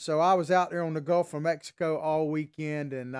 So I was out there on the Gulf of Mexico all weekend, and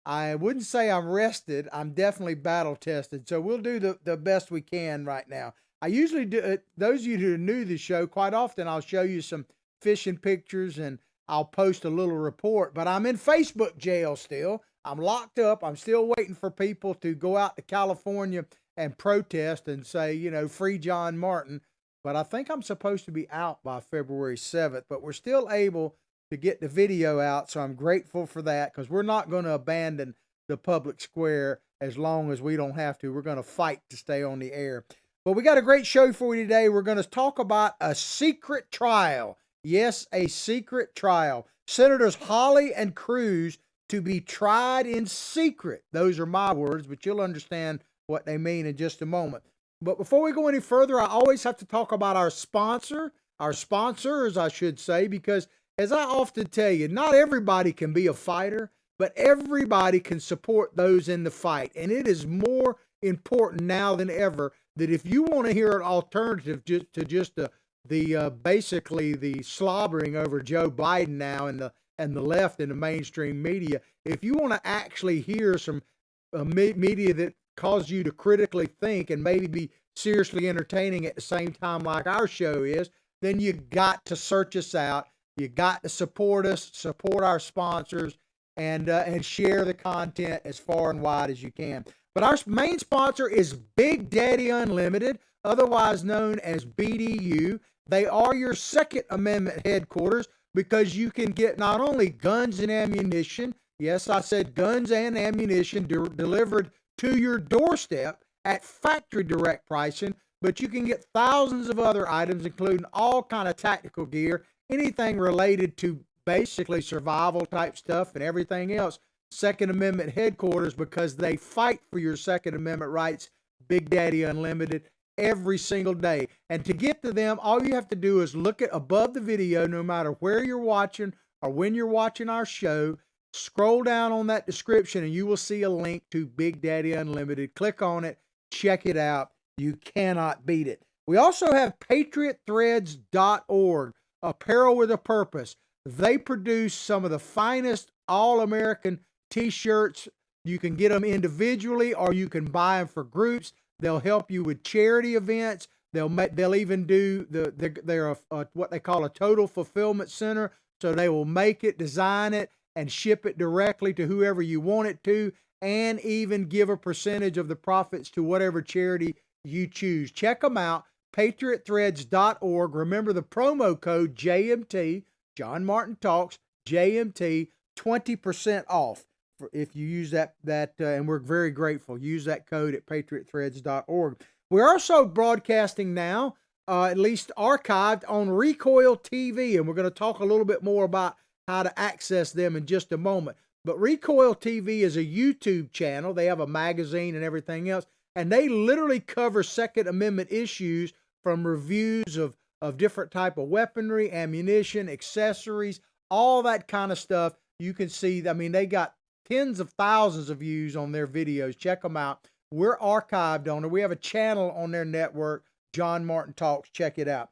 I wouldn't say I'm rested. I'm definitely battle tested. So we'll do the best we can right now. I usually do it. Those of you who are new to the show, quite often I'll show you some fishing pictures and I'll post a little report, but I'm in Facebook jail still. I'm locked up. I'm still waiting for people to go out to California and protest and say, free John Martin. But I think I'm supposed to be out by February 7th, but we're still able to get the video out. So I'm grateful for that, because we're not going to abandon the public square as long as we don't have to. We're going to fight to stay on the air. But we got a great show for you today. We're going to talk about a secret trial. Yes, a secret trial. Senators Hawley and Cruz to be tried in secret. Those are my words, but you'll understand what they mean in just a moment. But before we go any further, I always have to talk about our sponsors, I should say, because as I often tell you, not everybody can be a fighter, but everybody can support those in the fight. And it is more important now than ever that if you want to hear an alternative to just basically the slobbering over Joe Biden now and the left in the mainstream media, if you want to actually hear some media that cause you to critically think and maybe be seriously entertaining at the same time like our show is, then you got to search us out. You got to support us, support our sponsors, and share the content as far and wide as you can. But our main sponsor is Big Daddy Unlimited, otherwise known as BDU. They are your Second Amendment headquarters, because you can get not only guns and ammunition, yes, I said guns and ammunition delivered to your doorstep at factory direct pricing, but you can get thousands of other items, including all kind of tactical gear, anything related to basically survival type stuff and everything else. Second Amendment headquarters, because they fight for your Second Amendment rights. Big Daddy Unlimited, every single day. And to get to them, all you have to do is look at above the video, no matter where you're watching or when you're watching our show. Scroll down on that description and you will see a link to Big Daddy Unlimited. Click on it, check it out. You cannot beat it. We also have patriotthreads.org, apparel with a purpose. They produce some of the finest all-American t-shirts. You can get them individually or you can buy them for groups. They'll help you with charity events. They'll even do they're what they call a total fulfillment center. So they will make it, design it, and ship it directly to whoever you want it to, and even give a percentage of the profits to whatever charity you choose. Check them out, patriotthreads.org. Remember the promo code JMT, John Martin Talks, JMT, 20% off. If you use that, and we're very grateful, use that code at patriotthreads.org. We're also broadcasting now, at least archived, on Recoil TV, and we're going to talk a little bit more about how to access them in just a moment. But Recoil TV is a YouTube channel. They have a magazine and everything else, and they literally cover Second Amendment issues, from reviews of different type of weaponry, ammunition, accessories, all that kind of stuff. You can see, they got tens of thousands of views on their videos. Check them out. We're archived on it. We have a channel on their network, John Martin Talks. Check it out.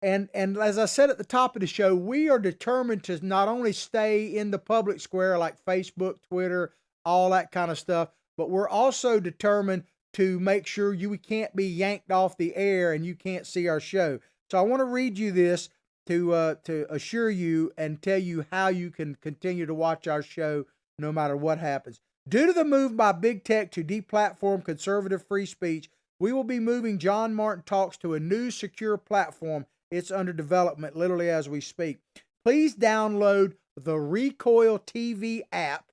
And as I said at the top of the show, we are determined to not only stay in the public square like Facebook, Twitter, all that kind of stuff, but we're also determined to make sure we can't be yanked off the air and you can't see our show. So I want to read you this to assure you and tell you how you can continue to watch our show no matter what happens. Due to the move by big tech to deplatform conservative free speech, we will be moving John Martin Talks to a new secure platform. It's under development literally as we speak. Please download the Recoil TV app,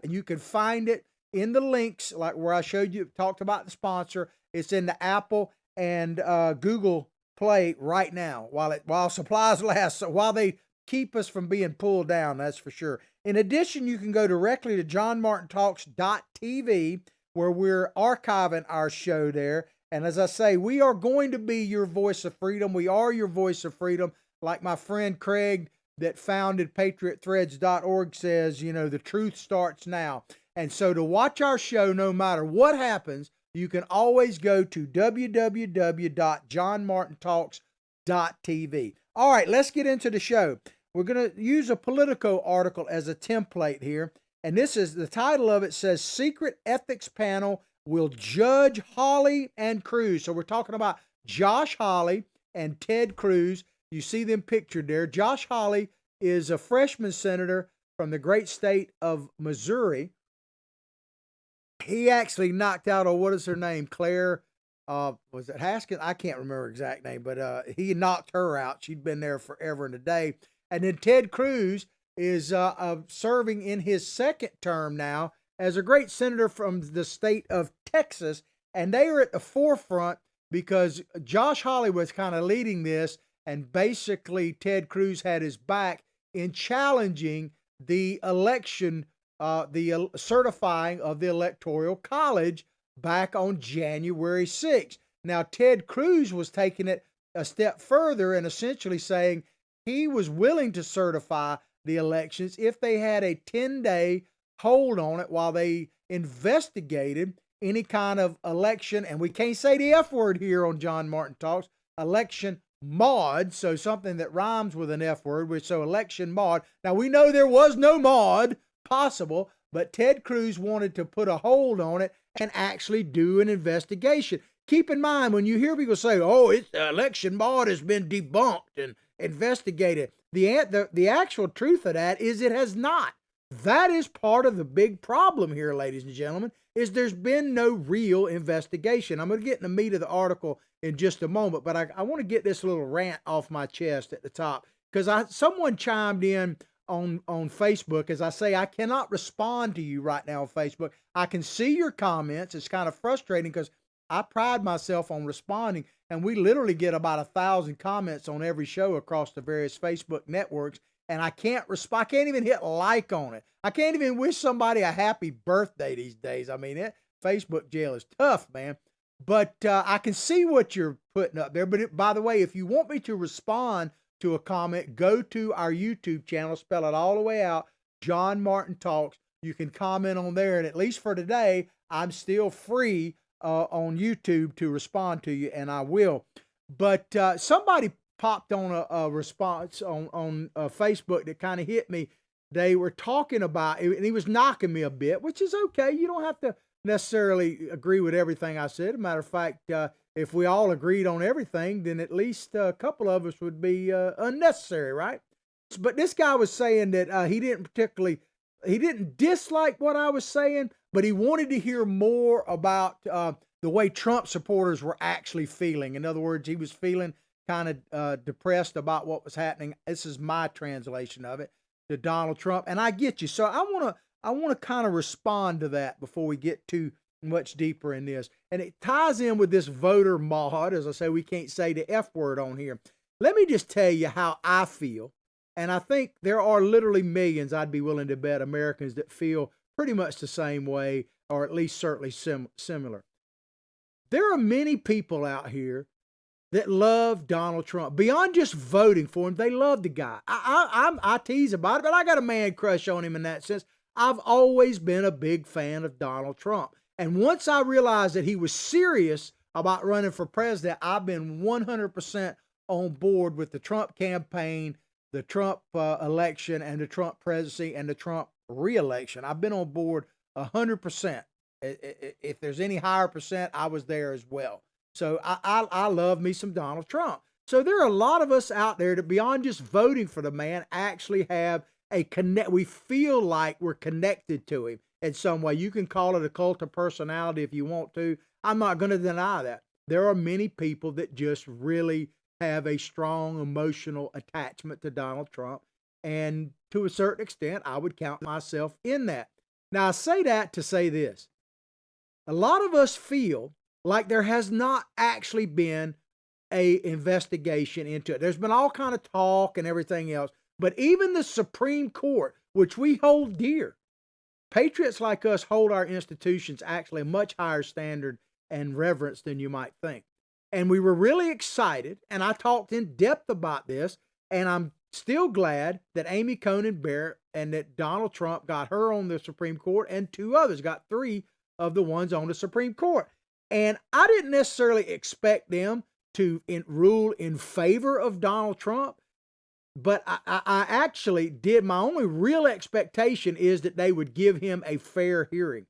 and you can find it in the links, like where I showed you, talked about the sponsor. It's in the Apple and Google Play right now while supplies last, so while they keep us from being pulled down, that's for sure. In addition, you can go directly to johnmartintalks.tv, where we're archiving our show there. And as I say, we are going to be your voice of freedom. We are your voice of freedom. Like my friend Craig that founded patriotthreads.org says, the truth starts now. And so to watch our show, no matter what happens, you can always go to www.johnmartintalks.tv. All right, let's get into the show. We're going to use a Politico article as a template here. And this is the title of it says Secret Ethics Panel Will Judge Hawley and Cruz. So we're talking about Josh Hawley and Ted Cruz. You see them pictured there. Josh Hawley is a freshman senator from the great state of Missouri. He actually knocked out, what is her name? Claire, was it Haskins? I can't remember her exact name, but he knocked her out. She'd been there forever and a day. And then Ted Cruz is serving in his second term now as a great senator from the state of Texas. And they are at the forefront because Josh Hawley was kind of leading this, and basically Ted Cruz had his back in challenging the election, the certifying of the Electoral College back on January 6th. Now, Ted Cruz was taking it a step further and essentially saying he was willing to certify the elections if they had a 10-day hold on it while they investigated any kind of election, and we can't say the F word here on John Martin Talks, election mod, so something that rhymes with an F word, which so election mod. Now, we know there was no mod possible, but Ted Cruz wanted to put a hold on it and actually do an investigation. Keep in mind, when you hear people say, oh, it's the election mod has been debunked and investigated, the actual truth of that is it has not. That is part of the big problem here, ladies and gentlemen, is there's been no real investigation. I'm going to get in the meat of the article in just a moment, but I want to get this little rant off my chest at the top, because someone chimed in on Facebook. As I say, I cannot respond to you right now on Facebook. I can see your comments. It's kind of frustrating because I pride myself on responding, and we literally get about 1,000 comments on every show across the various Facebook networks, and I can't respond. I can't even hit like on it. I can't even wish somebody a happy birthday these days. I mean, Facebook jail is tough, man. But I can see what you're putting up there. But by the way, if you want me to respond to a comment, go to our YouTube channel, spell it all the way out, John Martin Talks. You can comment on there, and at least for today, I'm still free on YouTube to respond to you, and I will. But somebody popped on a response on Facebook that kind of hit me. They were talking about, and he was knocking me a bit, which is okay. You don't have to necessarily agree with everything I said. As a matter of fact, if we all agreed on everything, then at least a couple of us would be unnecessary, right? But this guy was saying that he didn't dislike what I was saying, but he wanted to hear more about the way Trump supporters were actually feeling. In other words, he was feeling kind of depressed about what was happening. This is my translation of it, to Donald Trump. And I get you. So I want to kind of respond to that before we get too much deeper in this. And it ties in with this voter mod. As I say, we can't say the F word on here. Let me just tell you how I feel. And I think there are literally millions, I'd be willing to bet, Americans that feel pretty much the same way, or at least certainly similar. There are many people out here that love Donald Trump. Beyond just voting for him, they love the guy. I tease about it, but I got a man crush on him in that sense. I've always been a big fan of Donald Trump. And once I realized that he was serious about running for president, I've been 100% on board with the Trump campaign, the Trump election, and the Trump presidency, and the Trump re-election. I've been on board 100%. If there's any higher percent, I was there as well. So I love me some Donald Trump. So there are a lot of us out there that beyond just voting for the man actually have a connect. We feel like we're connected to him in some way. You can call it a cult of personality if you want to. I'm not going to deny that. There are many people that just really have a strong emotional attachment to Donald Trump. And to a certain extent, I would count myself in that. Now, I say that to say this. A lot of us feel like there has not actually been a investigation into it. There's been all kind of talk and everything else, but even the Supreme Court, which we hold dear, patriots like us hold our institutions actually a much higher standard and reverence than you might think. And we were really excited, and I talked in depth about this, and I'm still glad that Amy Coney Barrett and that Donald Trump got her on the Supreme Court, and two others, got three of the ones on the Supreme Court. And I didn't necessarily expect them to rule in favor of Donald Trump, But I actually did. My only real expectation is that they would give him a fair hearing.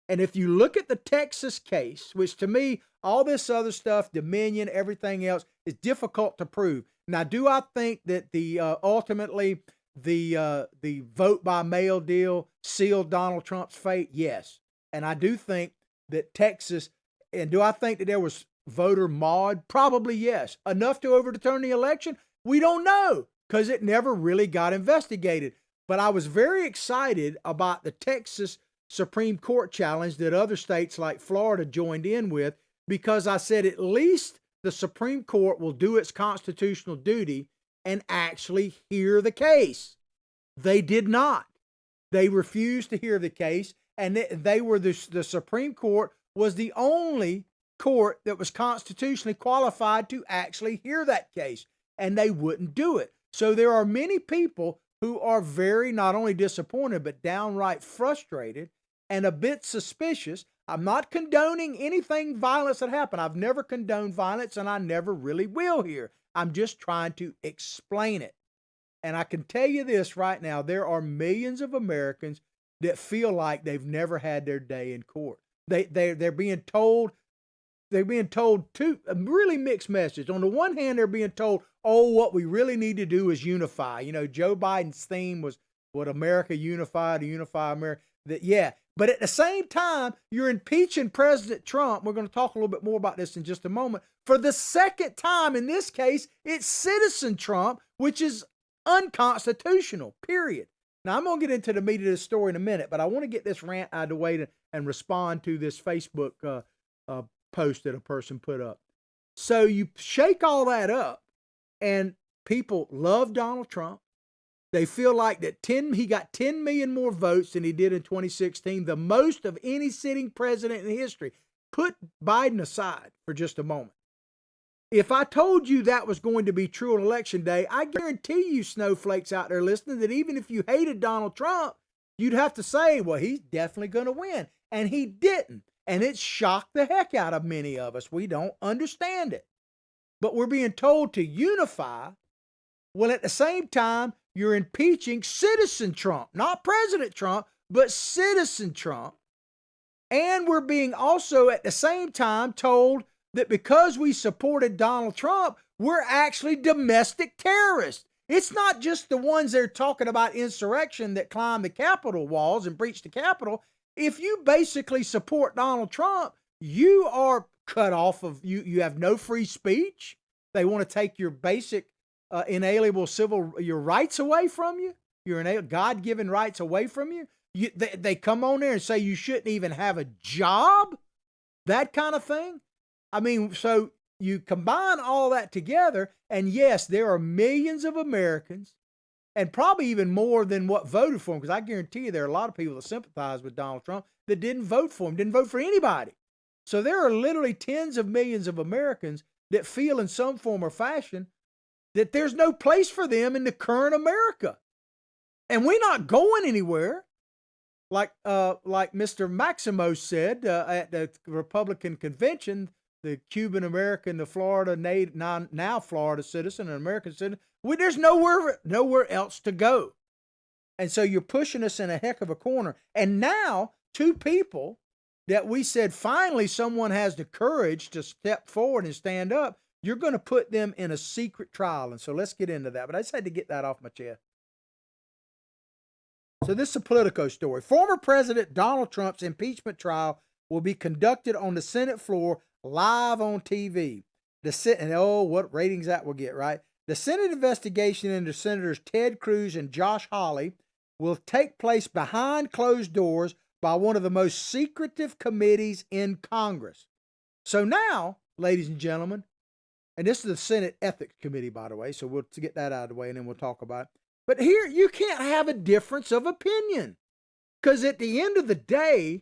And if you look at the Texas case, which to me, all this other stuff, Dominion, everything else, is difficult to prove. Now, do I think that the ultimately the vote by mail deal sealed Donald Trump's fate? Yes. And I do think that Texas, and do I think that there was voter mod? Probably yes. Enough to overturn the election? We don't know, because it never really got investigated. But I was very excited about the Texas Supreme Court challenge that other states like Florida joined in with, because I said at least the Supreme Court will do its constitutional duty and actually hear the case. They did not. They refused to hear the case, and the Supreme Court was the only court that was constitutionally qualified to actually hear that case, and they wouldn't do it. So there are many people who are very not only disappointed, but downright frustrated and a bit suspicious. I'm not condoning anything violence that happened. I've never condoned violence, and I never really will here. I'm just trying to explain it. And I can tell you this right now, there are millions of Americans that feel like they've never had their day in court. They're being told two really mixed messages. On the one hand, they're being told, oh, what we really need to do is unify. You know, Joe Biden's theme was what America unified, to unify America. But at the same time, you're impeaching President Trump. We're going to talk a little bit more about this in just a moment. For the second time in this case, it's citizen Trump, which is unconstitutional, period. Now, I'm going to get into the meat of this story in a minute, but I want to get this rant out of the way and respond to this Facebook post that a person put up. So you shake all that up, and people love Donald Trump. They feel like that he got 10 million more votes than he did in 2016, the most of any sitting president in history. Put Biden aside for just a moment. If I told you that was going to be true on Election Day, I guarantee you snowflakes out there listening that even if you hated Donald Trump, you'd have to say, well, he's definitely going to win. And he didn't. And it shocked the heck out of many of us. We don't understand it. But we're being told to unify. Well, at the same time, you're impeaching citizen Trump, not President Trump, but citizen Trump. And we're being also at the same time told that because we supported Donald Trump, we're actually domestic terrorists. It's not just the ones that are talking about insurrection that climb the Capitol walls and breach the Capitol. If you basically support Donald Trump, you are cut off of, you have no free speech. They want to take your basic inalienable your rights away from you, your God-given rights away from you. They come on there and say you shouldn't even have a job, that kind of thing. I mean, so you combine all that together, and yes, there are millions of Americans, and probably even more than what voted for him, because I guarantee you there are a lot of people that sympathize with Donald Trump that didn't vote for him, didn't vote for anybody. So there are literally tens of millions of Americans that feel in some form or fashion that there's no place for them in the current America. And we're not going anywhere. Like Mr. Maximo said at the Republican convention, the Cuban American, the Florida native, now Florida citizen, an American citizen, there's nowhere else to go. And so you're pushing us in a heck of a corner. And now two people that we said finally someone has the courage to step forward and stand up, you're going to put them in a secret trial. And so let's get into that. But I just had to get that off my chest. So this is a Politico story. Former President Donald Trump's impeachment trial will be conducted on the Senate floor live on TV. What ratings that will get, right? The Senate investigation into Senators Ted Cruz and Josh Hawley will take place behind closed doors by one of the most secretive committees in Congress. So now, ladies and gentlemen, and this is the Senate Ethics Committee, by the way, so we'll get that out of the way and then we'll talk about it. But here, you can't have a difference of opinion, because at the end of the day,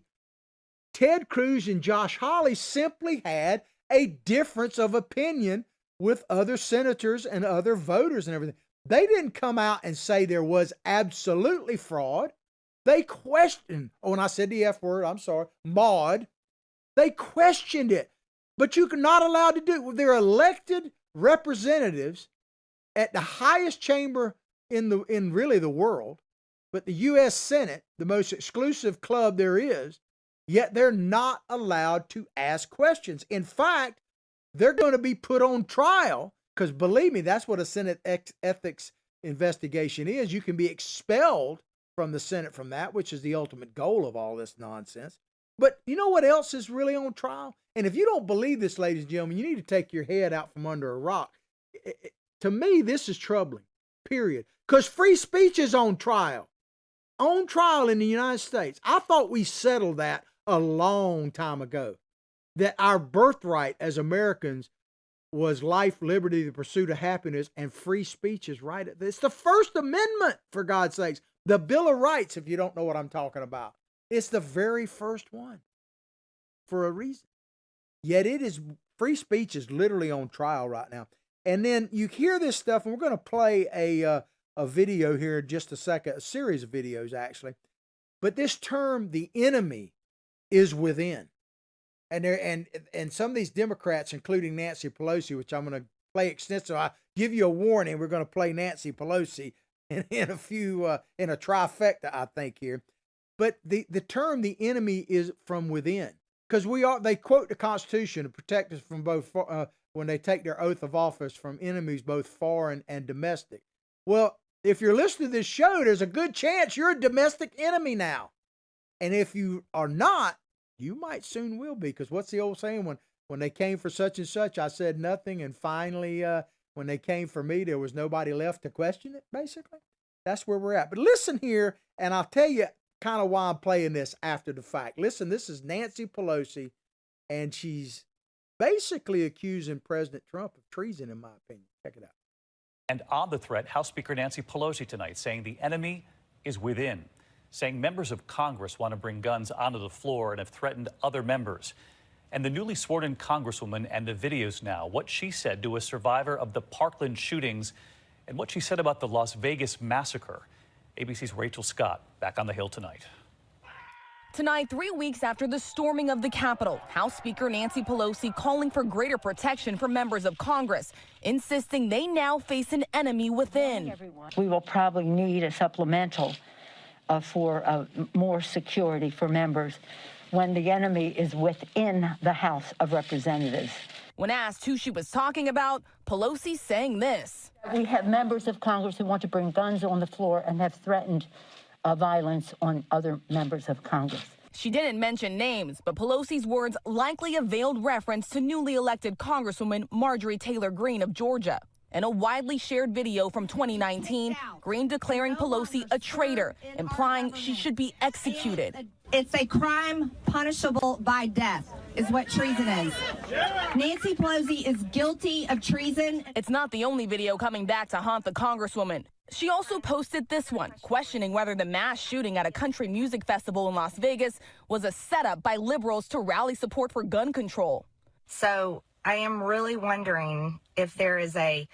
Ted Cruz and Josh Hawley simply had a difference of opinion with other senators and other voters and everything. They didn't come out and say there was absolutely fraud. They questioned, and I said the F word, I'm sorry, mod. They questioned it. But you're not allowed to do it. They're elected representatives, at the highest chamber in really the world, but the U.S. Senate, the most exclusive club there is, yet they're not allowed to ask questions. In fact, they're going to be put on trial because, believe me, that's what a Senate ethics investigation is. You can be expelled from the Senate from that, which is the ultimate goal of all this nonsense. But you know what else is really on trial? And if you don't believe this, ladies and gentlemen, you need to take your head out from under a rock. To me, this is troubling, period. Because free speech is on trial in the United States. I thought we settled that a long time ago, that our birthright as Americans was life, liberty, the pursuit of happiness, and free speech is right at this. It's the First Amendment, for God's sakes. The Bill of Rights, if you don't know what I'm talking about. It's the very first one for a reason. Yet free speech is literally on trial right now. And then you hear this stuff, and we're going to play a video here in just a second, a series of videos actually. But this term, the enemy, is within. And some of these Democrats, including Nancy Pelosi, which I'm going to play extensive. I give you a warning, we're going to play Nancy Pelosi in a few, in a trifecta, I think here. But the term, the enemy, is from within. Because they quote the Constitution to protect us from both, when they take their oath of office, from enemies, both foreign and domestic. Well, if you're listening to this show, there's a good chance you're a domestic enemy now. And if you are not, you might soon will be. Because what's the old saying? When they came for such and such, I said nothing. And finally, when they came for me, there was nobody left to question it, basically. That's where we're at. But listen here, and I'll tell you kind of why I'm playing this after the fact. Listen, this is Nancy Pelosi, and she's basically accusing President Trump of treason, in my opinion. Check it out. And on the threat, House Speaker Nancy Pelosi tonight saying the enemy is within, saying members of Congress want to bring guns onto the floor and have threatened other members. And the newly sworn-in Congresswoman and the videos now, what she said to a survivor of the Parkland shootings and what she said about the Las Vegas massacre. ABC's Rachel Scott back on the Hill tonight. Tonight, 3 weeks after the storming of the Capitol, House Speaker Nancy Pelosi calling for greater protection for members of Congress, insisting they now face an enemy within. We will probably need a supplemental for more security for members when the enemy is within the House of Representatives. When asked who she was talking about, Pelosi saying this. We have members of Congress who want to bring guns on the floor and have threatened violence on other members of Congress. She didn't mention names, but Pelosi's words likely a veiled reference to newly elected Congresswoman Marjorie Taylor Greene of Georgia. In a widely shared video from 2019, Greene declaring Pelosi a traitor, implying she should be executed. It's a crime punishable by death, is what treason is. Nancy Pelosi is guilty of treason. It's not the only video coming back to haunt the Congresswoman. She also posted this one, questioning whether the mass shooting at a country music festival in Las Vegas was a setup by liberals to rally support for gun control. So I am really wondering if there's a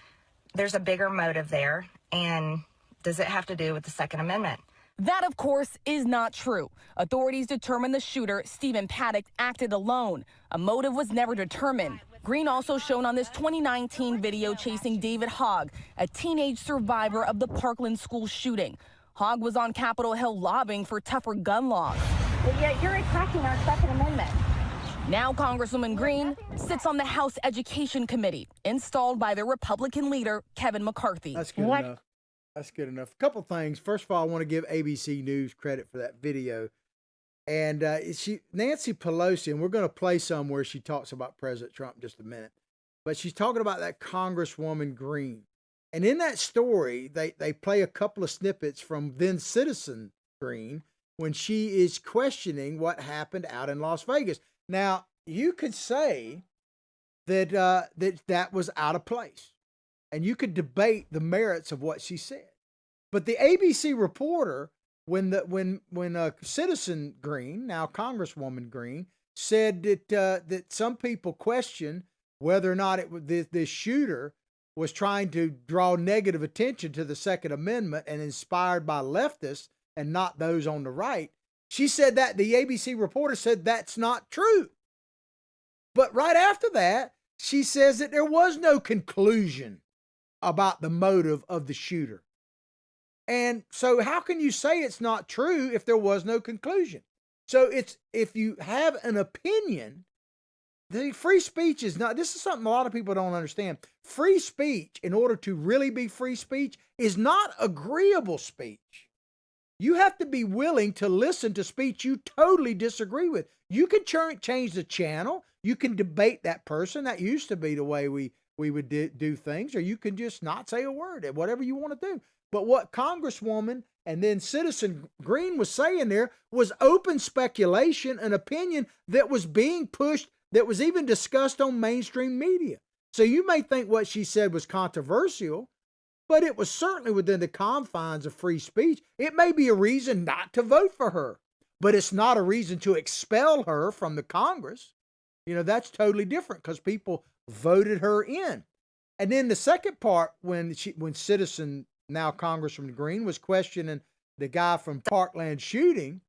bigger motive there, and does it have to do with the Second Amendment? That, of course, is not true. Authorities determined the shooter, Stephen Paddock, acted alone. A motive was never determined. Greene also shown on this 2019 video chasing David Hogg, a teenage survivor of the Parkland school shooting. Hogg was on Capitol Hill lobbying for tougher gun laws. But yet you're attacking our Second Amendment. Now Congresswoman Greene sits on the House Education Committee, installed by the Republican leader, Kevin McCarthy. That's good enough. That's good enough. A couple things. First of all, I want to give ABC News credit for that video. And Nancy Pelosi, and we're going to play some where she talks about President Trump in just a minute, but she's talking about that Congresswoman Greene. And in that story, they play a couple of snippets from then Citizen Greene when she is questioning what happened out in Las Vegas. Now, you could say that that was out of place, and you could debate the merits of what she said. But the ABC reporter, when Citizen Greene, now Congresswoman Greene, said that some people question whether or not this shooter was trying to draw negative attention to the Second Amendment and inspired by leftists and not those on the right. She said that the ABC reporter said that's not true. But right after that, she says that there was no conclusion about the motive of the shooter. And so how can you say it's not true if there was no conclusion? So if you have an opinion, the free speech is not, this is something a lot of people don't understand. Free speech, in order to really be free speech, is not agreeable speech. You have to be willing to listen to speech you totally disagree with. You can change the channel. You can debate that person. That used to be the way we would do things. Or you can just not say a word, whatever you want to do. But what Congresswoman and then Citizen Green was saying there was open speculation, an opinion that was being pushed, that was even discussed on mainstream media. So you may think what she said was controversial, but it was certainly within the confines of free speech. It may be a reason not to vote for her, but it's not a reason to expel her from the Congress. You know, that's totally different because people voted her in. And then the second part, when Citizen, now Congressman Green, was questioning the guy from Parkland shooting,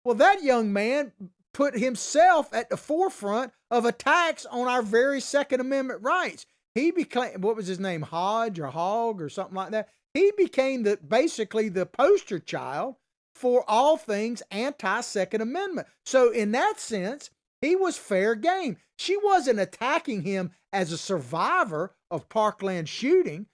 well, that young man put himself at the forefront of attacks on our very Second Amendment rights. He became, what was his name, Hodge or Hogg or something like that? He became basically the poster child for all things anti-Second Amendment. So in that sense, he was fair game. She wasn't attacking him as a survivor of Parkland shooting.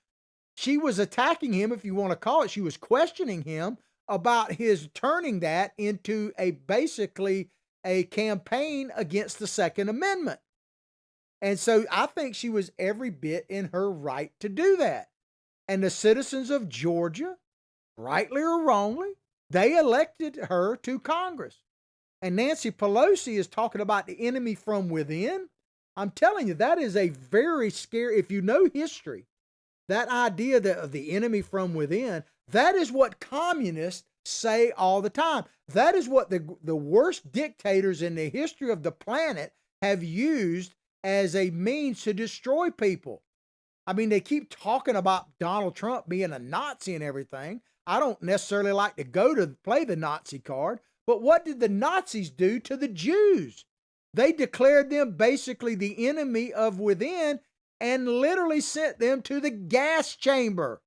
She was attacking him, if you want to call it. She was questioning him about his turning that into basically a campaign against the Second Amendment. And so I think she was every bit in her right to do that. And the citizens of Georgia, rightly or wrongly, they elected her to Congress. And Nancy Pelosi is talking about the enemy from within. I'm telling you, that is a very scary, if you know history, that idea of the enemy from within, that is what communists say all the time. That is what the worst dictators in the history of the planet have used as a means to destroy people. I mean, they keep talking about Donald Trump being a Nazi and everything. I don't necessarily like to go to play the Nazi card, but what did the Nazis do to the Jews? They declared them basically the enemy of within and literally sent them to the gas chamber.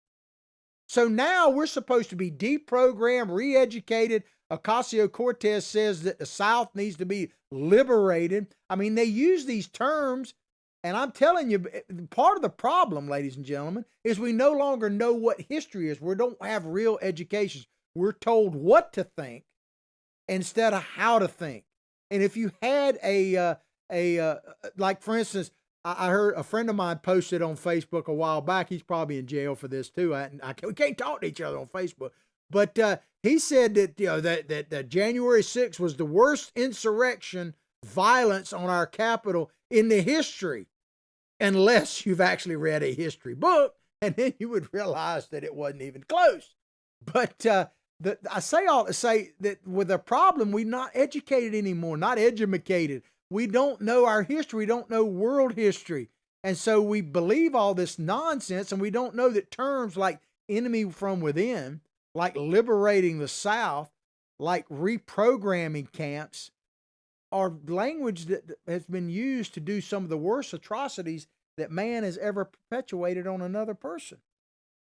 So now we're supposed to be deprogrammed, re-educated. Ocasio-Cortez says that the South needs to be liberated. I mean, they use these terms, and I'm telling you, part of the problem, ladies and gentlemen, is we no longer know what history is. We don't have real education. We're told what to think instead of how to think. And if you had like for instance, I heard a friend of mine posted on Facebook a while back. He's probably in jail for this too. We can't talk to each other on Facebook. But he said that that January 6th was the worst insurrection violence on our Capitol in the history, unless you've actually read a history book, and then you would realize that it wasn't even close. But I say all to say that with a problem, we're not educated anymore, not educated. We don't know our history. We don't know world history. And so we believe all this nonsense, and we don't know that terms like enemy from within, like liberating the South, like reprogramming camps, are language that has been used to do some of the worst atrocities that man has ever perpetuated on another person.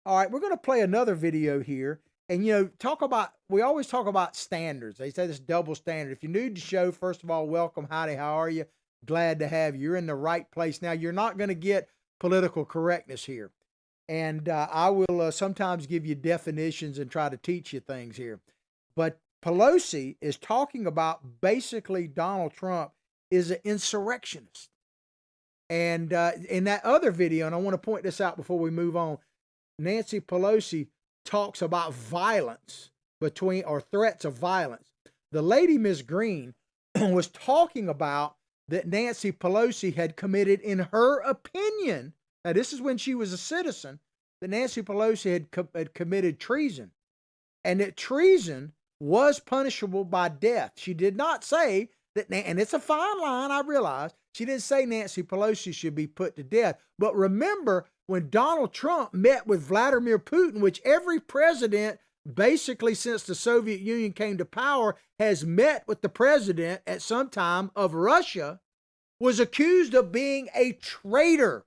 All right, we're going to play another video here. And, we always talk about standards. They say this double standard. If you're new to the show, first of all, welcome. Howdy, how are you? Glad to have you. You're in the right place. Now, you're not going to get political correctness here. And I will sometimes give you definitions and try to teach you things here. But Pelosi is talking about basically Donald Trump is an insurrectionist. And in that other video, and I want to point this out before we move on, Nancy Pelosi talks about violence or threats of violence. The lady, Ms. Green, was talking about that Nancy Pelosi had committed, in her opinion, now this is when she was a citizen, that Nancy Pelosi had committed treason, and that treason was punishable by death. She did not say that, and it's a fine line, I realize, she didn't say Nancy Pelosi should be put to death. But remember, when Donald Trump met with Vladimir Putin, which every president, basically since the Soviet Union came to power, has met with the president at some time of Russia, was accused of being a traitor,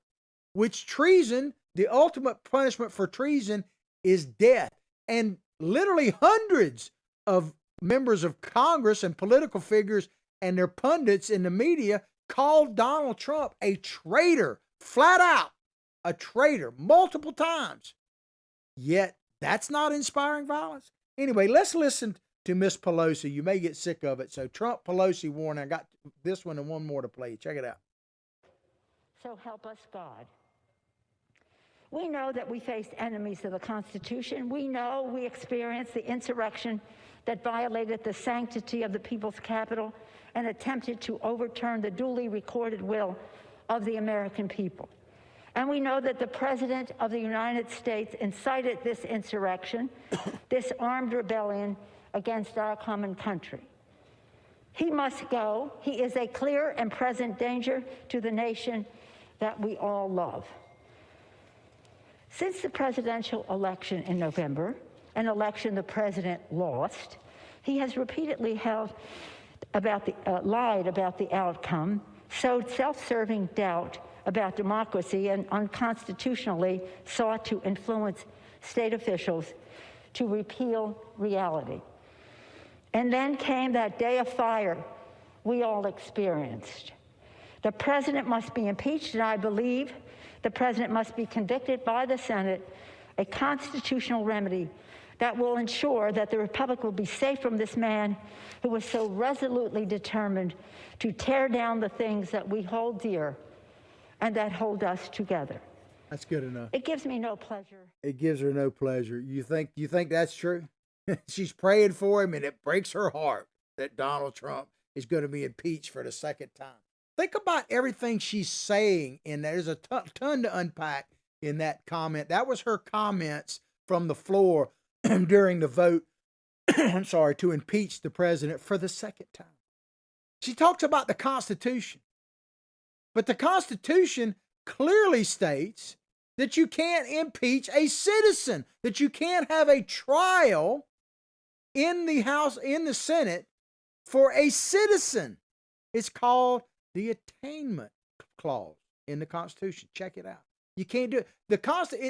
which treason the ultimate punishment for treason is death. And literally hundreds of members of Congress and political figures and their pundits in the media called Donald Trump a traitor, flat out a traitor, multiple times. Yet that's not inspiring violence. Anyway, let's listen to Miss Pelosi. You may get sick of it. So Trump, Pelosi warning. I got this one and one more to play. Check it out. So help us God. We know that we faced enemies of the Constitution. We know we experienced the insurrection that violated the sanctity of the people's capital and attempted to overturn the duly recorded will of the American people. And we know that the President of the United States incited this insurrection, this armed rebellion against our common country. He must go. He is a clear and present danger to the nation that we all love. Since the presidential election in November, an election the president lost, he has repeatedly lied about the outcome, sowed self-serving doubt about democracy, and unconstitutionally sought to influence state officials to repeal reality. And then came that day of fire we all experienced. The president must be impeached, and I believe the president must be convicted by the Senate, a constitutional remedy that will ensure that the Republic will be safe from this man who was so resolutely determined to tear down the things that we hold dear and that hold us together. That's good enough. It gives me no pleasure. It gives her no pleasure. You think that's true? She's praying for him, and it breaks her heart that Donald Trump is going to be impeached for the second time. Think about everything she's saying in there. There's a ton to unpack in that comment. That was her comments from the floor during the vote, to impeach the president for the second time. She talks about the Constitution. But the Constitution clearly states that you can't impeach a citizen, that you can't have a trial in the House, in the Senate, for a citizen. It's called the Attainment Clause in the Constitution. Check it out. You can't do it.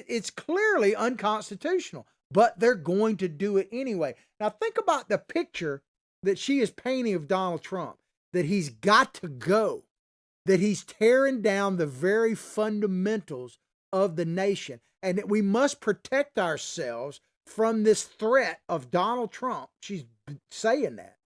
It's clearly unconstitutional, but they're going to do it anyway. Now think about the picture that she is painting of Donald Trump, that he's got to go, that he's tearing down the very fundamentals of the nation, and that we must protect ourselves from this threat of Donald Trump. She's saying that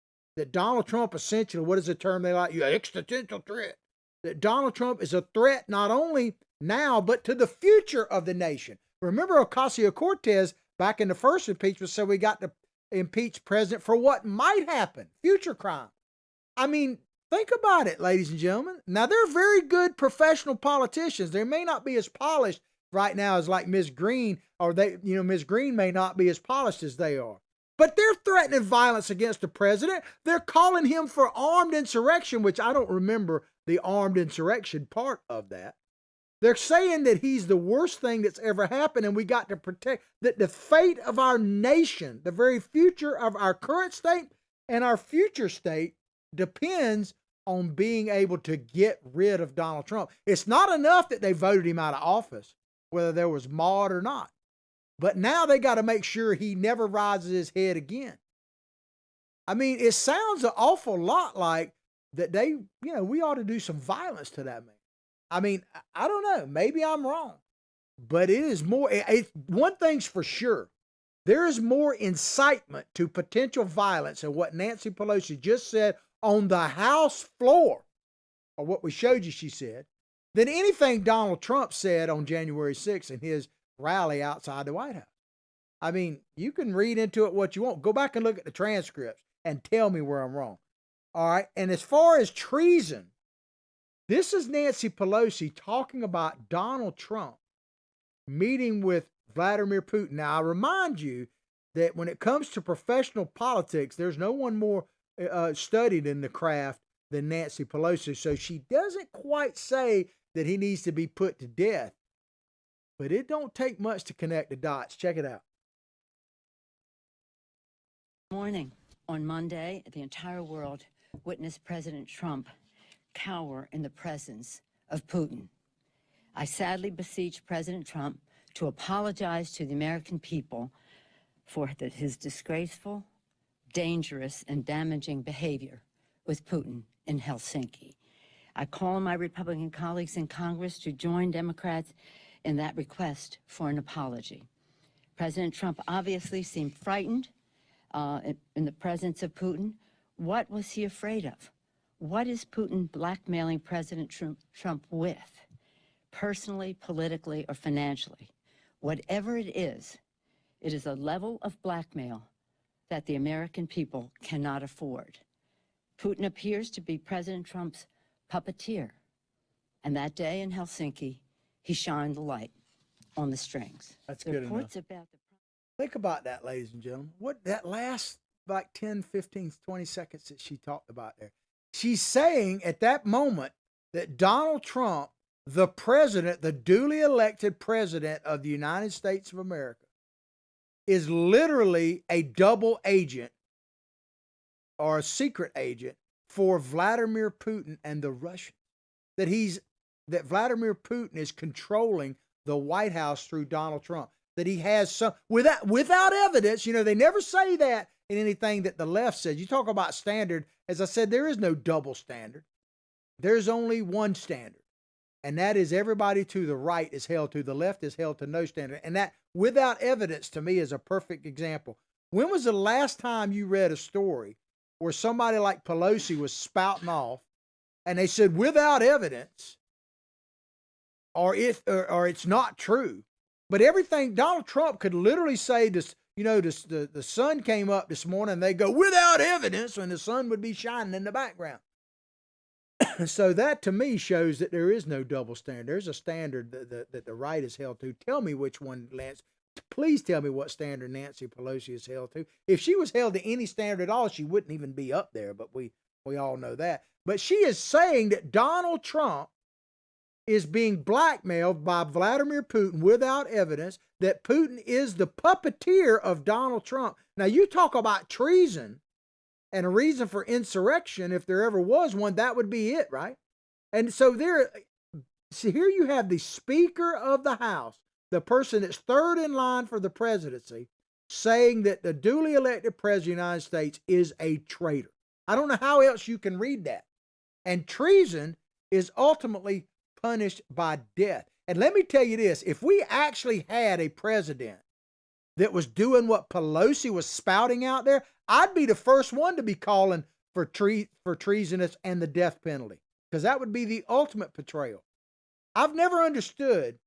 Donald Trump essentially, what is the term they like? Existential threat. That Donald Trump is a threat not only now, but to the future of the nation. Remember Ocasio-Cortez back in the first impeachment said we got to impeach president for what might happen, future crime. I mean, think about it, ladies and gentlemen. Now, they're very good professional politicians. They may not be as polished right now as like Ms. Green, or Ms. Green may not be as polished as they are. But they're threatening violence against the president. They're calling him for armed insurrection, which I don't remember the armed insurrection part of that. They're saying that he's the worst thing that's ever happened, and we got to protect that the fate of our nation, the very future of our current state and our future state, depends on being able to get rid of Donald Trump. It's not enough that they voted him out of office, whether there was Maud or not. But now they got to make sure he never rises his head again. I mean, it sounds an awful lot like that we ought to do some violence to that man. I mean, I don't know. Maybe I'm wrong. But it is more, one thing's for sure. There is more incitement to potential violence in what Nancy Pelosi just said on the House floor, or what we showed you she said, than anything Donald Trump said on January 6th in his rally outside the White House. I mean, you can read into it what you want. Go back and look at the transcripts and tell me where I'm wrong. All right. And as far as treason, this is Nancy Pelosi talking about Donald Trump meeting with Vladimir Putin. Now, I remind you that when it comes to professional politics, there's no one more studied in the craft than Nancy Pelosi. So she doesn't quite say that he needs to be put to death. But it don't take much to connect the dots. Check it out. Morning. On Monday, the entire world witnessed President Trump cower in the presence of Putin. I sadly beseech President Trump to apologize to the American people for his disgraceful, dangerous, and damaging behavior with Putin in Helsinki. I call on my Republican colleagues in Congress to join Democrats in that request for an apology. President Trump obviously seemed frightened in the presence of Putin. What was he afraid of? What is Putin blackmailing President Trump with? Personally, politically, or financially? Whatever it is a level of blackmail that the American people cannot afford. Putin appears to be President Trump's puppeteer. And that day in Helsinki, he shined the light on the strings. That's the good reports enough. about the Think about that, ladies and gentlemen. What that last like 10, 15, 20 seconds that she talked about there. She's saying at that moment that Donald Trump, the president, the duly elected president of the United States of America, is literally a double agent or a secret agent for Vladimir Putin and the Russians. That Vladimir Putin is controlling the White House through Donald Trump. That he has some without evidence. You know, they never say that in anything that the left says. You talk about standard. As I said, there is no double standard. There's only one standard. And that is everybody to the right is held to, the left is held to no standard. And that without evidence to me is a perfect example. When was the last time you read a story where somebody like Pelosi was spouting off and they said without evidence or it's not true? But everything, Donald Trump could literally say this, you know, the sun came up this morning and they go without evidence and the sun would be shining in the background. So that to me shows that there is no double standard. There's a standard that the right is held to. Tell me which one, Lance. Please tell me what standard Nancy Pelosi is held to. If she was held to any standard at all, she wouldn't even be up there, but we all know that. But she is saying that Donald Trump is being blackmailed by Vladimir Putin without evidence, that Putin is the puppeteer of Donald Trump. Now, you talk about treason and a reason for insurrection, if there ever was one, that would be it, right? And so here you have the Speaker of the House, the person that's third in line for the presidency, saying that the duly elected president of the United States is a traitor. I don't know how else you can read that. And treason is ultimately punished by death. And let me tell you this, if we actually had a president that was doing what Pelosi was spouting out there, I'd be the first one to be calling for treasonous and the death penalty, because that would be the ultimate betrayal. I've never understood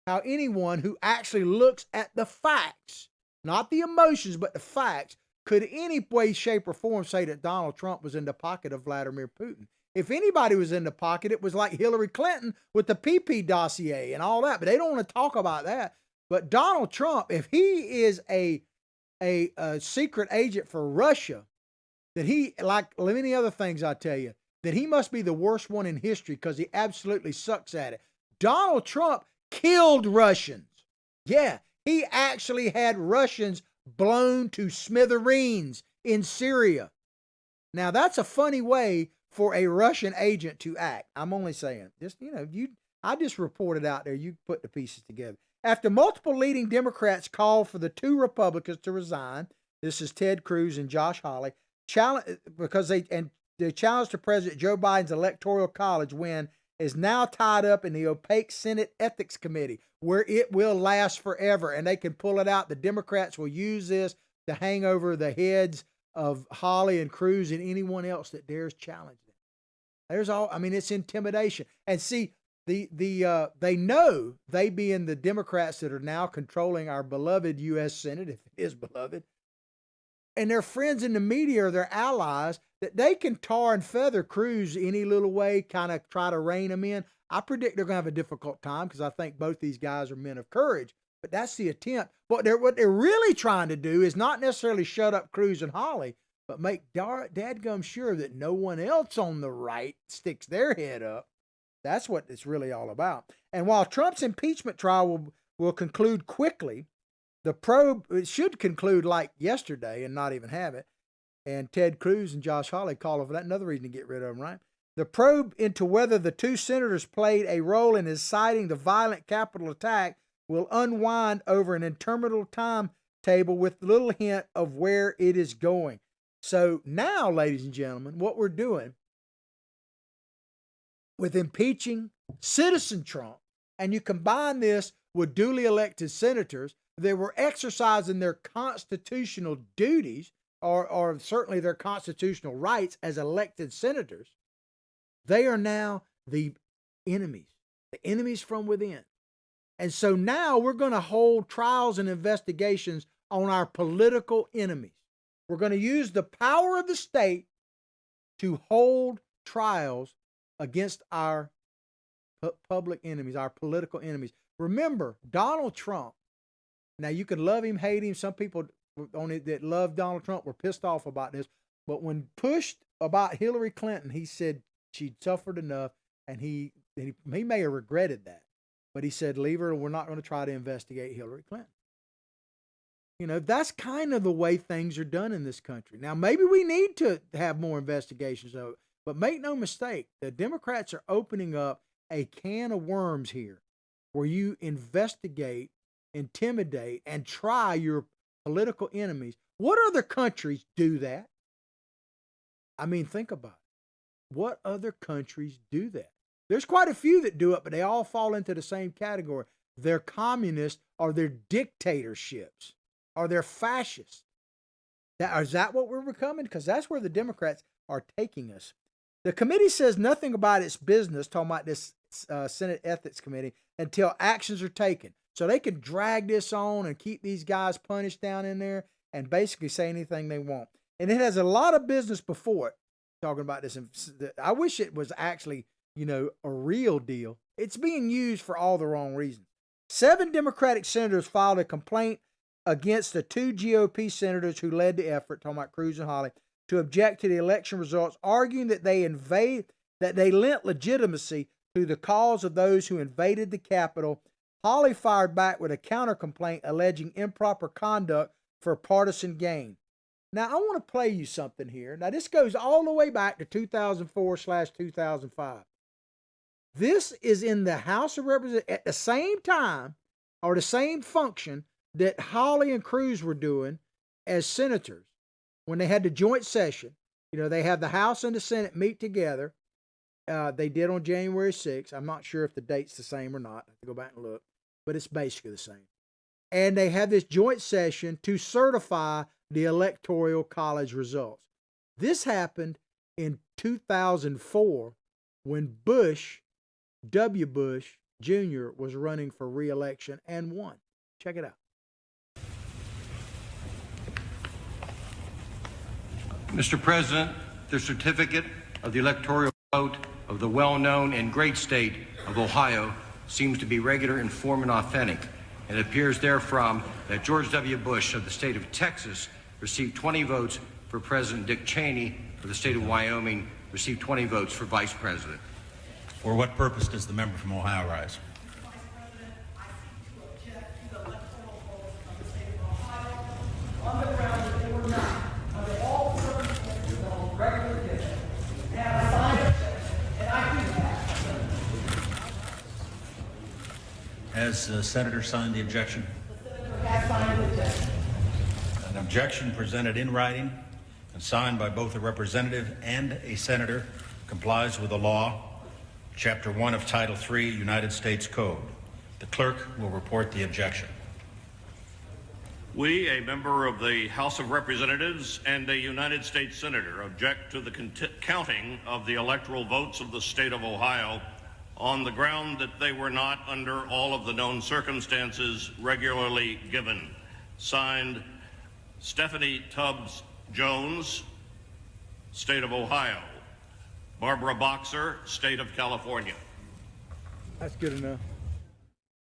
how anyone who actually looks at the facts, not the emotions, but the facts, could in any way, shape, or form say that Donald Trump was in the pocket of Vladimir Putin. If anybody was in the pocket, it was like Hillary Clinton with the PP dossier and all that, but they don't want to talk about that. But Donald Trump, if he is a secret agent for Russia, that he, like many other things I tell you, that he must be the worst one in history because he absolutely sucks at it. Donald Trump killed Russians. Yeah, he actually had Russians blown to smithereens in Syria. Now, that's a funny way for a Russian agent to act. I'm only saying, I just reported out there. You put the pieces together. After multiple leading Democrats called for the two Republicans to resign, this is Ted Cruz and Josh Hawley, because they challenge to President Joe Biden's electoral college win is now tied up in the opaque Senate Ethics Committee, where it will last forever, and they can pull it out. The Democrats will use this to hang over the heads of Hawley and Cruz and anyone else that dares challenge them. It's intimidation. And see, they know, they being the Democrats that are now controlling our beloved U.S. Senate, if it is beloved, and their friends in the media are their allies, that they can tar and feather Cruz any little way, kind of try to rein him in. I predict they're going to have a difficult time because I think both these guys are men of courage. But that's the attempt. What they're really trying to do is not necessarily shut up Cruz and Hawley, but make dadgum sure that no one else on the right sticks their head up. That's what it's really all about. And while Trump's impeachment trial will conclude quickly, the probe, it should conclude like yesterday and not even have it. And Ted Cruz and Josh Hawley call for that. Another reason to get rid of them, right? The probe into whether the two senators played a role in inciting the violent Capitol attack will unwind over an interminable timetable with little hint of where it is going. So now, ladies and gentlemen, what we're doing with impeaching citizen Trump, and you combine this with duly elected senators that were exercising their constitutional duties, or certainly their constitutional rights as elected senators, they are now the enemies from within. And so now we're going to hold trials and investigations on our political enemies. We're going to use the power of the state to hold trials against our public enemies, our political enemies. Remember, Donald Trump, now you can love him, hate him. Some people that love Donald Trump were pissed off about this. But when pushed about Hillary Clinton, he said she'd suffered enough, and he may have regretted that. But he said, leave her, we're not going to try to investigate Hillary Clinton. You know, that's kind of the way things are done in this country. Now, maybe we need to have more investigations of it, but make no mistake, the Democrats are opening up a can of worms here where you investigate, intimidate, and try your political enemies. What other countries do that? I mean, think about it. What other countries do that? There's quite a few that do it, but they all fall into the same category. They're communists, or they're dictatorships, or they're fascists. Is that what we're becoming? Because that's where the Democrats are taking us. The committee says nothing about its business, talking about this Senate Ethics Committee, until actions are taken. So they can drag this on and keep these guys punished down in there and basically say anything they want. And it has a lot of business before it, talking about this. I wish it was actually, a real deal. It's being used for all the wrong reasons. 7 Democratic senators filed a complaint against the 2 GOP senators who led the effort, talking about Cruz and Hawley, to object to the election results, arguing that they lent legitimacy to the cause of those who invaded the Capitol. Hawley fired back with a counter-complaint alleging improper conduct for partisan gain. Now, I want to play you something here. Now, this goes all the way back to 2004/2005. This is in the House of Representatives at the same time, or the same function that Hawley and Cruz were doing as senators when they had the joint session. They had the House and the Senate meet together. They did on January 6th. I'm not sure if the date's the same or not. I have to go back and look, but it's basically the same. And they had this joint session to certify the Electoral College results. This happened in 2004 when W. Bush Jr. was running for re-election and won. Check it out. Mr. President, the certificate of the electoral vote of the well-known and great state of Ohio seems to be regular, in form, and authentic. It appears therefrom that George W. Bush of the state of Texas received 20 votes for President. Dick Cheney of the state of Wyoming received 20 votes for Vice President. For what purpose does the member from Ohio rise? Has the senator signed the objection? An objection presented in writing and signed by both a representative and a senator complies with the law, Chapter 1 of Title 3, United States Code. The clerk will report the objection. We, a member of the House of Representatives and a United States Senator, object to the counting of the electoral votes of the state of Ohio on the ground that they were not, under all of the known circumstances, regularly given. Signed, Stephanie Tubbs Jones, State of Ohio. Barbara Boxer, State of California. That's good enough.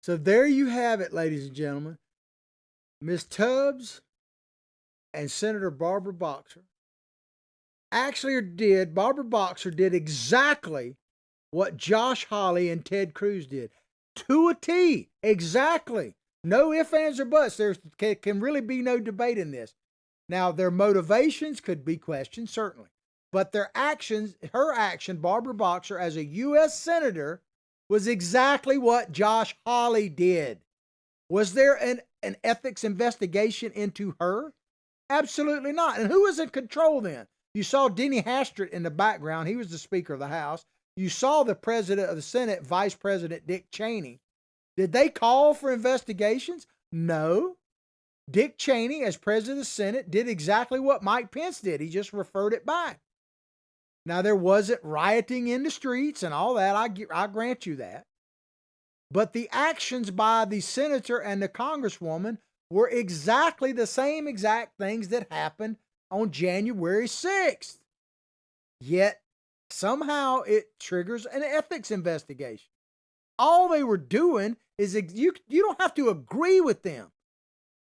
So there you have it, ladies and gentlemen. Ms. Tubbs and Senator Barbara Boxer Barbara Boxer did exactly what Josh Hawley and Ted Cruz did. To a T. Exactly. No ifs, ands, or buts. There can really be no debate in this. Now, their motivations could be questioned, certainly. But her action, Barbara Boxer, as a U.S. Senator, was exactly what Josh Hawley did. Was there an ethics investigation into her? Absolutely not. And who was in control then? You saw Denny Hastert in the background. He was the Speaker of the House. You saw the President of the Senate, Vice President Dick Cheney. Did they call for investigations? No. Dick Cheney, as President of the Senate, did exactly what Mike Pence did. He just referred it back. Now, there wasn't rioting in the streets and all that. I grant you that. But the actions by the senator and the congresswoman were exactly the same exact things that happened on January 6th. Yet, somehow it triggers an ethics investigation. All they were doing is, you don't have to agree with them,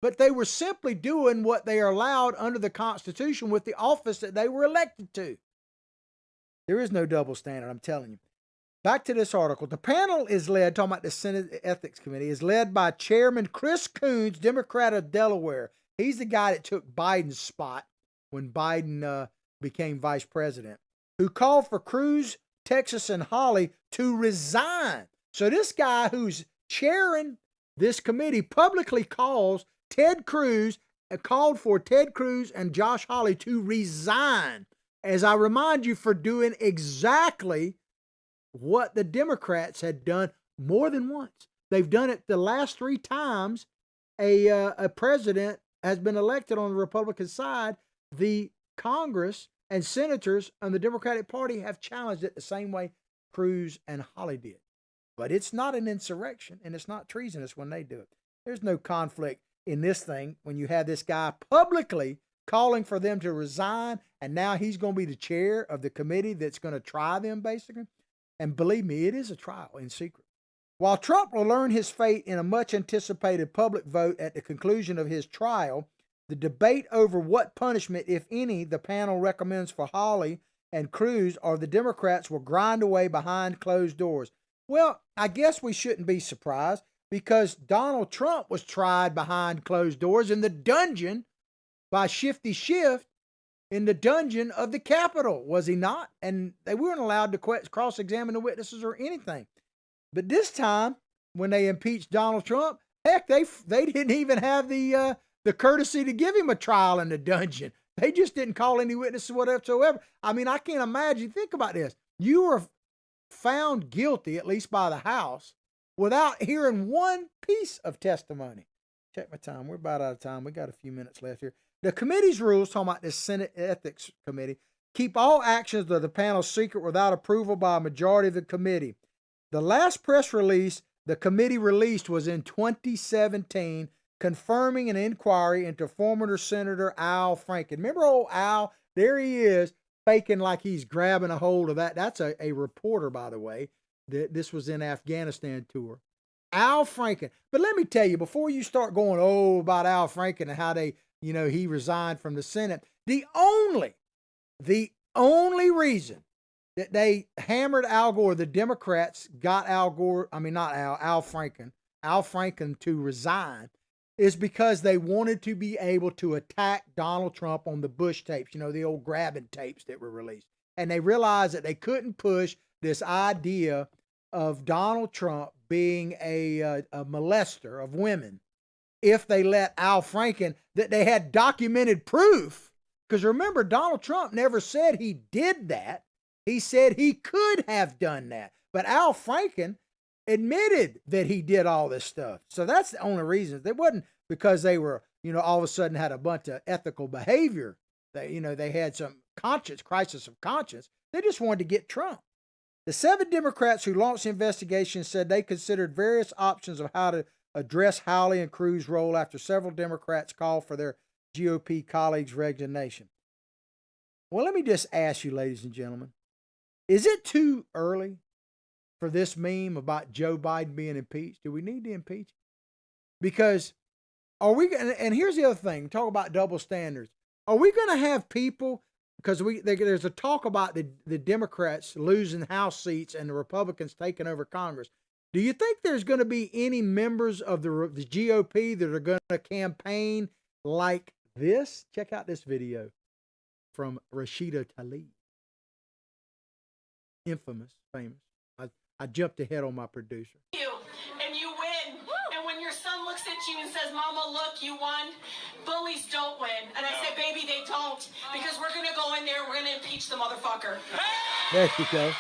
but they were simply doing what they are allowed under the Constitution with the office that they were elected to. There is no double standard, I'm telling you. Back to this article. The panel is led, talking about the Senate Ethics Committee, is led by Chairman Chris Coons, Democrat of Delaware. He's the guy that took Biden's spot when Biden became vice president, who called for Cruz, Texas, and Hawley to resign. So this guy who's chairing this committee publicly called for Ted Cruz and Josh Hawley to resign, as I remind you, for doing exactly what the Democrats had done more than once. They've done it the last 3 times a president has been elected on the Republican side. The Congress and senators on the Democratic Party have challenged it the same way Cruz and Hawley did. But it's not an insurrection, and it's not treasonous when they do it. There's no conflict in this thing when you have this guy publicly calling for them to resign, and now he's going to be the chair of the committee that's going to try them, basically. And believe me, it is a trial in secret. While Trump will learn his fate in a much-anticipated public vote at the conclusion of his trial, the debate over what punishment, if any, the panel recommends for Hawley and Cruz or the Democrats will grind away behind closed doors. Well, I guess we shouldn't be surprised, because Donald Trump was tried behind closed doors in the dungeon by Shifty Schiff in the dungeon of the Capitol, was he not? And they weren't allowed to cross-examine the witnesses or anything. But this time, when they impeached Donald Trump, heck, they didn't even have the courtesy to give him a trial in the dungeon. They just didn't call any witnesses whatsoever. I mean, I can't imagine. Think about this. You were found guilty, at least by the House, without hearing one piece of testimony. Check my time. We're about out of time. We got a few minutes left here. The committee's rules, talking about the Senate Ethics Committee, keep all actions of the panel secret without approval by a majority of the committee. The last press release the committee released was in 2017, confirming an inquiry into former Senator Al Franken. Remember old Al? There he is, faking like he's grabbing a hold of that. That's a reporter, by the way. This was in Afghanistan tour. Al Franken. But let me tell you, before you start going, about Al Franken and how he resigned from the Senate, the only reason that they hammered Al Gore, the Democrats got Al Franken to resign, is because they wanted to be able to attack Donald Trump on the Bush tapes, the old grabbing tapes that were released. And they realized that they couldn't push this idea of Donald Trump being a molester of women if they let Al Franken, that they had documented proof. Because remember, Donald Trump never said he did that. He said he could have done that. But Al Franken admitted that he did all this stuff. So that's the only reason. It wasn't because they were, all of a sudden had a bunch of ethical behavior. They had some crisis of conscience. They just wanted to get Trump. The 7 Democrats who launched the investigation said they considered various options of how to address Hawley and Cruz's role after several Democrats called for their GOP colleagues' resignation. Well, let me just ask you, ladies and gentlemen, is it too early for this meme about Joe Biden being impeached? Do we need to impeach him? Because and here's the other thing, talk about double standards. Are we going to have people, because there's a talk about the Democrats losing House seats and the Republicans taking over Congress. Do you think there's going to be any members of the GOP that are going to campaign like this? Check out this video from Rashida Tlaib. Famous. I jumped ahead on my producer. And you win. And when your son looks at you and says, Mama, look, you won. Bullies don't win. And I said, baby, they don't. Because we're going to go in there, we're going to impeach the motherfucker. There you go.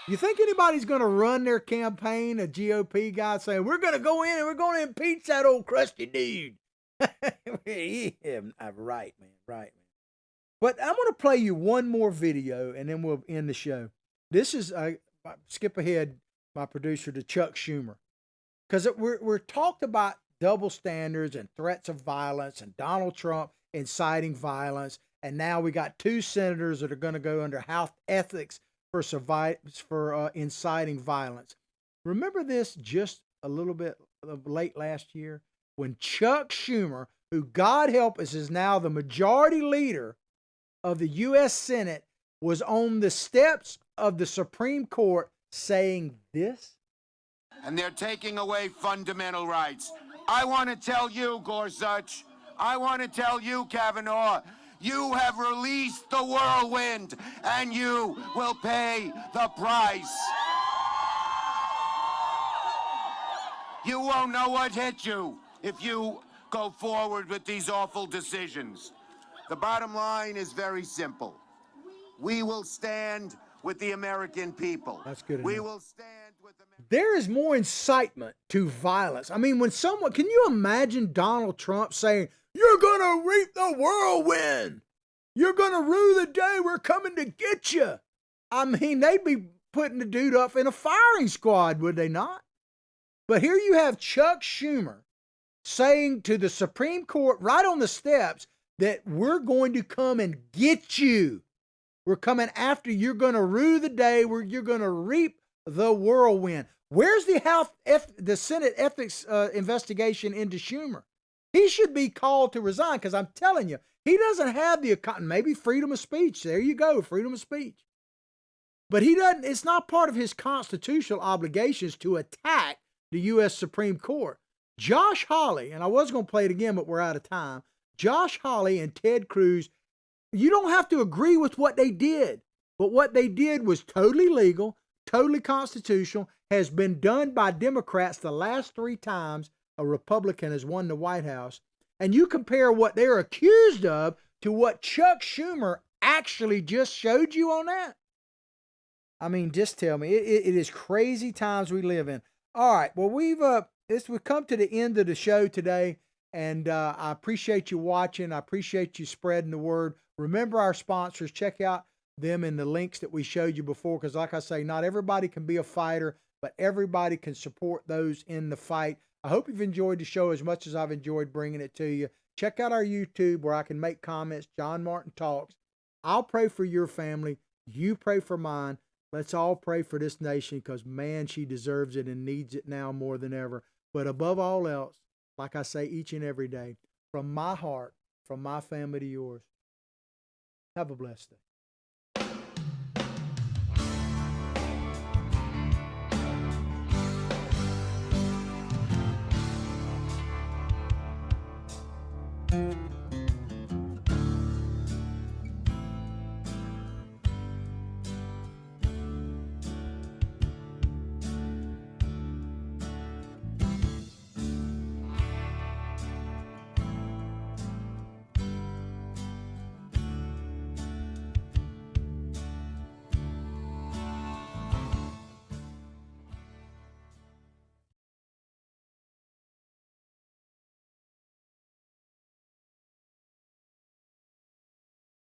You think anybody's going to run their campaign, a GOP guy, saying, we're going to go in and we're going to impeach that old crusty dude? Yeah, right, man. Right, man. But I'm going to play you one more video, and then we'll end the show. This is, skip ahead, my producer, to Chuck Schumer. Because we're talked about double standards and threats of violence and Donald Trump inciting violence. And now we got 2 senators that are going to go under House ethics for inciting violence. Remember this just a little bit late last year when Chuck Schumer, who God help us is now the majority leader of the U.S. Senate, was on the steps of the Supreme Court saying this. And they're taking away fundamental rights. I want to tell you, Gorsuch, I want to tell you, Kavanaugh, you have released the whirlwind, and you will pay the price. You won't know what hit you if you go forward with these awful decisions. The bottom line is very simple. We will stand with the American people. That's good enough. We will stand with the... There is more incitement to violence. I mean, when someone, can you imagine Donald Trump saying, you're going to reap the whirlwind. You're going to rue the day we're coming to get you. I mean, they'd be putting the dude up in a firing squad, would they not? But here you have Chuck Schumer saying to the Supreme Court right on the steps that we're going to come and get you. We're coming after you. You're going to rue the day where you're going to reap the whirlwind. Where's the Senate ethics investigation into Schumer? He should be called to resign because I'm telling you, he doesn't have maybe freedom of speech. There you go, freedom of speech. But he doesn't, it's not part of his constitutional obligations to attack the U.S. Supreme Court. Josh Hawley, and I was going to play it again, but we're out of time. Josh Hawley and Ted Cruz, you don't have to agree with what they did, but what they did was totally legal, totally constitutional, has been done by Democrats the last 3 times a Republican has won the White House. And you compare what they're accused of to what Chuck Schumer actually just showed you on that. I mean, just tell me, it is crazy times we live in. All right, well, we've come to the end of the show today, and I appreciate you watching. I appreciate you spreading the word. Remember our sponsors. Check out them in the links that we showed you before, because like I say, not everybody can be a fighter, but everybody can support those in the fight. I hope you've enjoyed the show as much as I've enjoyed bringing it to you. Check out our YouTube where I can make comments, John Martin Talks. I'll pray for your family. You pray for mine. Let's all pray for this nation because, man, she deserves it and needs it now more than ever. But above all else, like I say each and every day, from my heart, from my family to yours, have a blessed day.